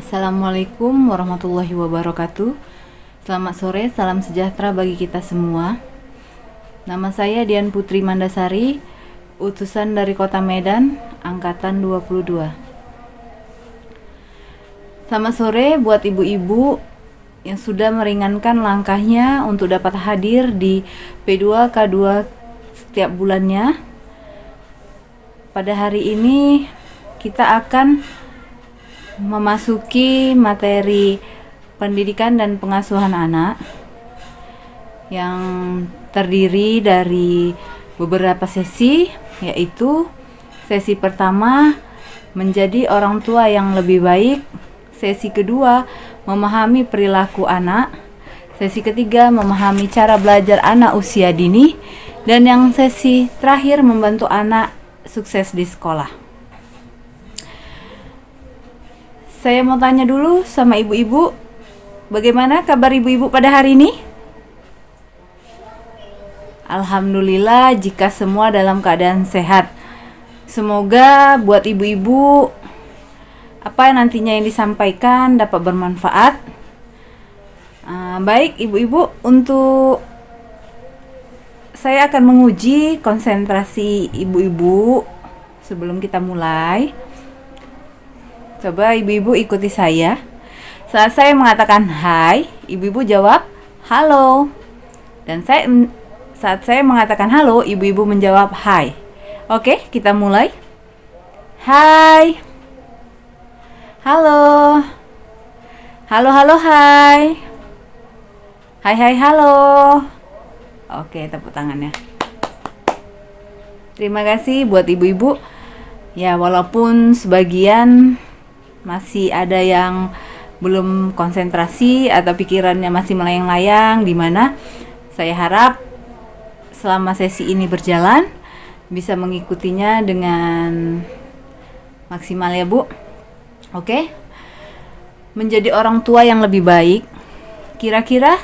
Assalamualaikum warahmatullahi wabarakatuh. Selamat sore, salam sejahtera bagi kita semua. Nama saya Dian Putri Mandasari, utusan dari Kota Medan, Angkatan 22. Selamat sore buat ibu-ibu yang sudah meringankan langkahnya untuk dapat hadir di P2K2 setiap bulannya. Pada hari ini kita akan memasuki materi pendidikan dan pengasuhan anak yang terdiri dari beberapa sesi, yaitu sesi pertama menjadi orang tua yang lebih baik, sesi kedua memahami perilaku anak, sesi ketiga memahami cara belajar anak usia dini, dan yang sesi terakhir membantu anak sukses di sekolah. Saya mau tanya dulu sama ibu-ibu, bagaimana kabar ibu-ibu pada hari ini? Alhamdulillah jika semua dalam keadaan sehat. Semoga buat ibu-ibu apa yang nantinya yang disampaikan dapat bermanfaat. Baik ibu-ibu, untuk saya akan menguji konsentrasi ibu-ibu sebelum kita mulai. Coba ibu-ibu ikuti saya. Saat saya mengatakan hai, ibu-ibu jawab halo. Dan saat saya mengatakan halo, ibu-ibu menjawab hai. Oke, kita mulai. Hai. Halo. Halo, halo, hai. Hai, hai, halo. Oke, tepuk tangannya. Terima kasih buat ibu-ibu. Ya, walaupun sebagian masih ada yang belum konsentrasi atau pikirannya masih melayang-layang, di mana saya harap selama sesi ini berjalan bisa mengikutinya dengan maksimal ya Bu. Oke. Menjadi orang tua yang lebih baik, kira-kira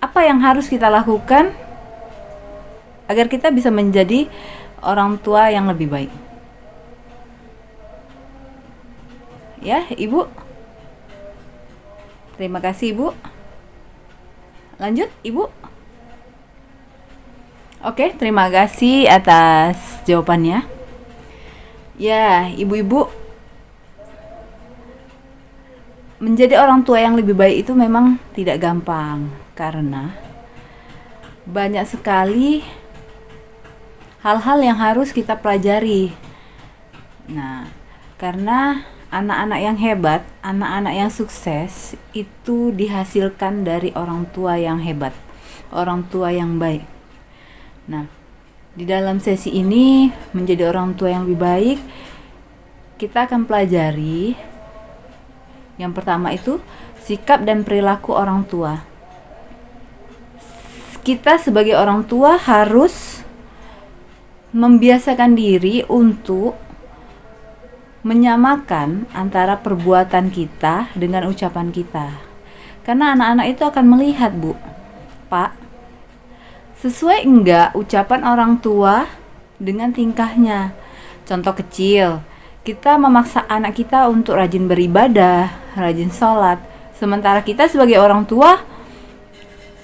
apa yang harus kita lakukan agar kita bisa menjadi orang tua yang lebih baik? Ya, Ibu. Terima kasih, Ibu. Lanjut, Ibu. Oke, terima kasih atas jawabannya. Ya, ibu-ibu, menjadi orang tua yang lebih baik itu memang tidak gampang karena banyak sekali hal-hal yang harus kita pelajari. Nah, karena anak-anak yang hebat, anak-anak yang sukses itu dihasilkan dari orang tua yang hebat, orang tua yang baik. Nah, di dalam sesi ini menjadi orang tua yang lebih baik, kita akan pelajari yang pertama itu sikap dan perilaku orang tua. Kita sebagai orang tua harus membiasakan diri untuk menyamakan antara perbuatan kita dengan ucapan kita. Karena anak-anak itu akan melihat, Bu, Pak, sesuai enggak ucapan orang tua dengan tingkahnya. Contoh kecil, kita memaksa anak kita untuk rajin beribadah, rajin sholat, sementara kita sebagai orang tua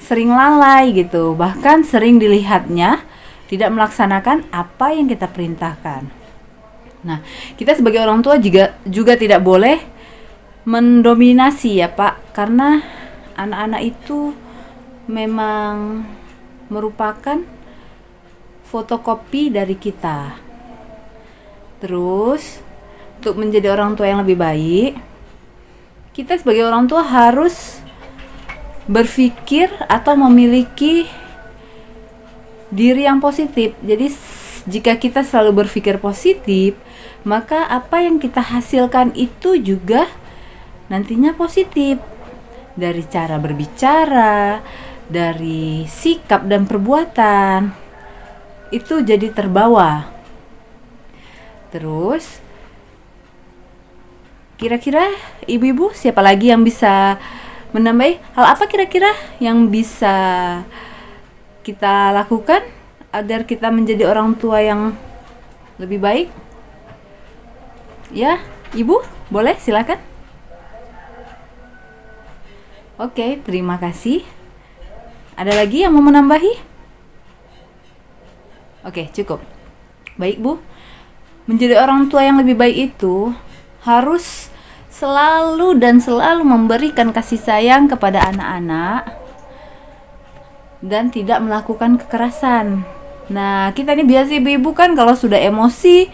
sering lalai gitu, bahkan sering dilihatnya tidak melaksanakan apa yang kita perintahkan. Nah, kita sebagai orang tua juga tidak boleh mendominasi ya Pak, karena anak-anak itu memang merupakan fotokopi dari kita. Terus, untuk menjadi orang tua yang lebih baik, kita sebagai orang tua harus berpikir atau memiliki diri yang positif. Jadi jika kita selalu berpikir positif, maka apa yang kita hasilkan itu juga nantinya positif. Dari cara berbicara, dari sikap dan perbuatan, itu jadi terbawa. Terus, kira-kira ibu-ibu siapa lagi yang bisa menambahi hal apa kira-kira yang bisa kita lakukan agar kita menjadi orang tua yang lebih baik? Ya, Ibu, boleh silakan. Oke, terima kasih. Ada lagi yang mau menambahi? Oke, cukup. Baik, Bu. Menjadi orang tua yang lebih baik itu harus selalu dan selalu memberikan kasih sayang kepada anak-anak dan tidak melakukan kekerasan. Nah, kita ini biasa ibu-ibu kan kalau sudah emosi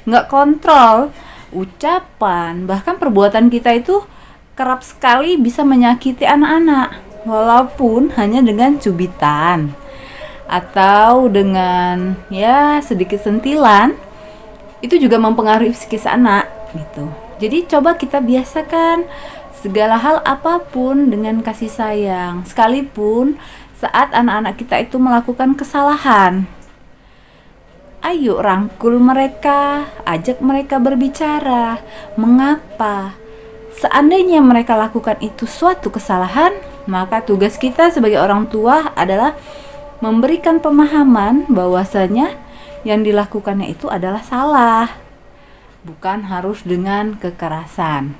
nggak kontrol ucapan, bahkan perbuatan kita itu kerap sekali bisa menyakiti anak-anak, walaupun hanya dengan cubitan atau dengan ya sedikit sentilan, itu juga mempengaruhi psikis anak gitu. Jadi coba kita biasakan segala hal apapun dengan kasih sayang, sekalipun saat anak-anak kita itu melakukan kesalahan. Ayo rangkul mereka, ajak mereka berbicara. Mengapa? Seandainya mereka lakukan itu suatu kesalahan, maka tugas kita sebagai orang tua adalah memberikan pemahaman bahwasanya yang dilakukannya itu adalah salah, bukan harus dengan kekerasan.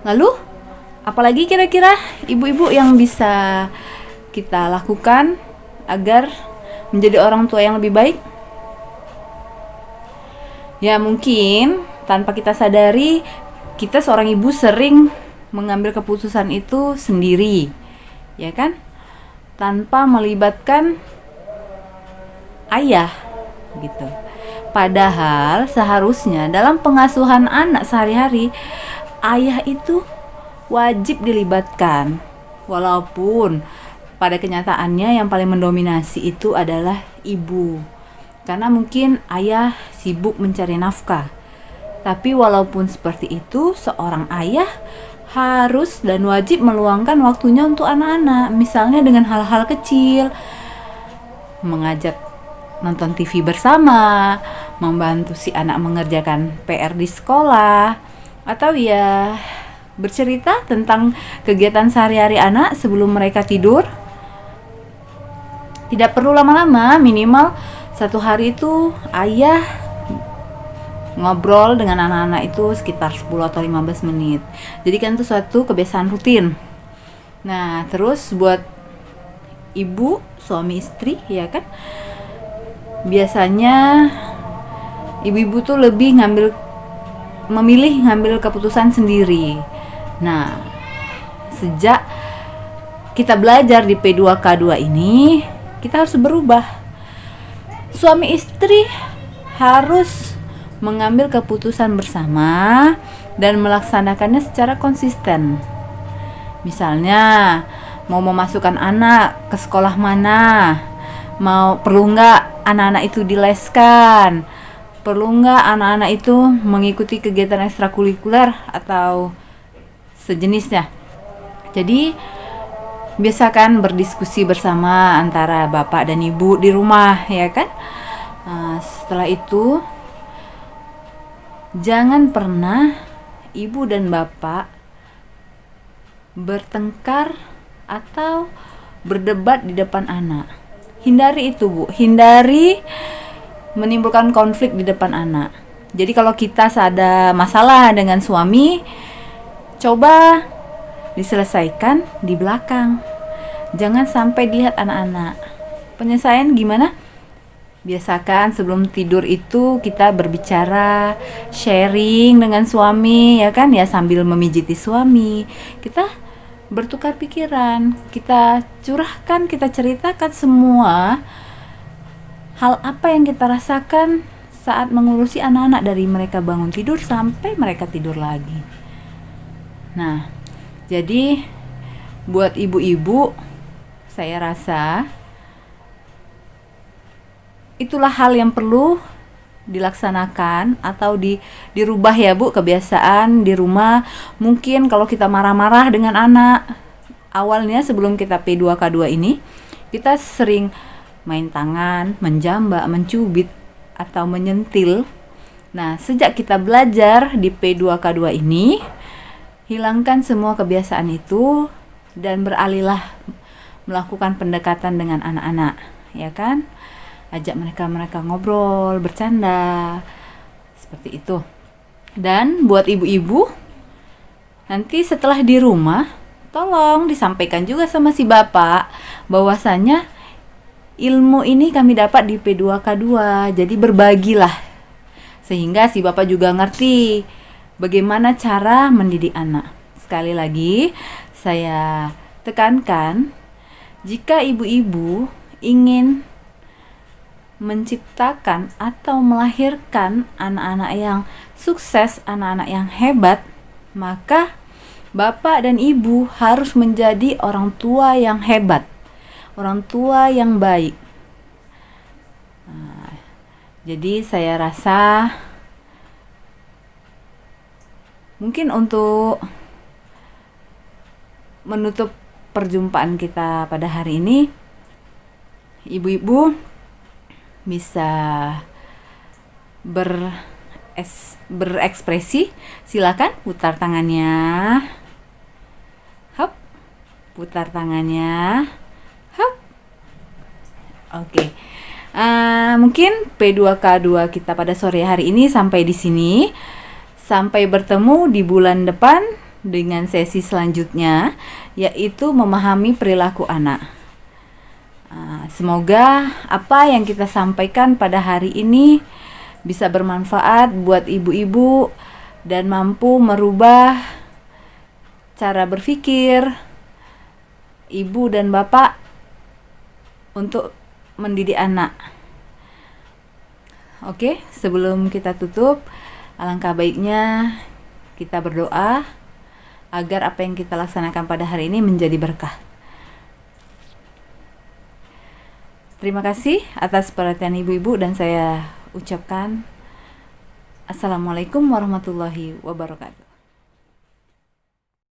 Lalu, apalagi kira-kira ibu-ibu yang bisa kita lakukan agar menjadi orang tua yang lebih baik? Ya mungkin tanpa kita sadari, kita seorang ibu sering mengambil keputusan itu sendiri, ya kan? Tanpa melibatkan ayah gitu. Padahal seharusnya dalam pengasuhan anak sehari-hari, ayah itu wajib dilibatkan. Walaupun pada kenyataannya yang paling mendominasi itu adalah ibu. Karena mungkin ayah sibuk mencari nafkah. Tapi walaupun seperti itu, seorang ayah harus dan wajib meluangkan waktunya untuk anak-anak. Misalnya dengan hal-hal kecil, mengajak nonton TV bersama, membantu si anak mengerjakan PR di sekolah, atau ya bercerita tentang kegiatan sehari-hari anak sebelum mereka tidur. Tidak perlu lama-lama, minimal 1 hari itu ayah ngobrol dengan anak-anak itu sekitar 10 atau 15 menit. Jadi kan itu suatu kebiasaan rutin. Nah, terus buat ibu, suami istri ya kan, biasanya ibu-ibu tuh lebih memilih ngambil keputusan sendiri. Nah, sejak kita belajar di P2K2 ini, kita harus berubah. Suami istri harus mengambil keputusan bersama dan melaksanakannya secara konsisten. Misalnya, mau memasukkan anak ke sekolah mana, perlu nggak anak-anak itu dileskan, perlu nggak anak-anak itu mengikuti kegiatan ekstrakurikuler atau sejenisnya. Jadi biasakan berdiskusi bersama antara bapak dan ibu di rumah, ya kan? Setelah itu jangan pernah ibu dan bapak bertengkar atau berdebat di depan anak. Hindari itu, Bu. Hindari menimbulkan konflik di depan anak. Jadi kalau kita ada masalah dengan suami, coba diselesaikan di belakang. Jangan sampai dilihat anak-anak. Penyelesaian gimana? Biasakan sebelum tidur itu kita berbicara, sharing dengan suami, ya kan? Ya sambil memijiti suami. Kita bertukar pikiran, kita curahkan, kita ceritakan semua hal apa yang kita rasakan saat mengurusi anak-anak dari mereka bangun tidur sampai mereka tidur lagi. Nah, jadi buat ibu-ibu, saya rasa itulah hal yang perlu dilaksanakan atau dirubah ya Bu, kebiasaan di rumah. Mungkin kalau kita marah-marah dengan anak, awalnya sebelum kita P2K2 ini, kita sering main tangan, menjambak, mencubit, atau menyentil. Nah, sejak kita belajar di P2K2 ini, hilangkan semua kebiasaan itu dan beralihlah melakukan pendekatan dengan anak-anak, ya kan? Ajak mereka ngobrol, bercanda, seperti itu. Dan buat ibu-ibu, nanti setelah di rumah, tolong disampaikan juga sama si bapak bahwasanya ilmu ini kami dapat di P2K2, jadi berbagilah sehingga si bapak juga ngerti bagaimana cara mendidik anak. Sekali lagi saya tekankan, jika ibu-ibu ingin menciptakan atau melahirkan anak-anak yang sukses, anak-anak yang hebat, maka bapak dan ibu harus menjadi orang tua yang hebat, orang tua yang baik. Jadi saya rasa mungkin untuk menutup perjumpaan kita pada hari ini, ibu-ibu bisa berekspresi. Silakan putar tangannya. Hop. Putar tangannya. Hop. Oke. Mungkin P2K2 kita pada sore hari ini sampai di sini. Sampai bertemu di bulan depan dengan sesi selanjutnya, yaitu memahami perilaku anak. Semoga apa yang kita sampaikan pada hari ini bisa bermanfaat buat ibu-ibu dan mampu merubah cara berpikir ibu dan bapak untuk mendidik anak. Oke, sebelum kita tutup, alangkah baiknya kita berdoa agar apa yang kita laksanakan pada hari ini menjadi berkah. Terima kasih atas perhatian ibu-ibu dan saya ucapkan Assalamualaikum warahmatullahi wabarakatuh.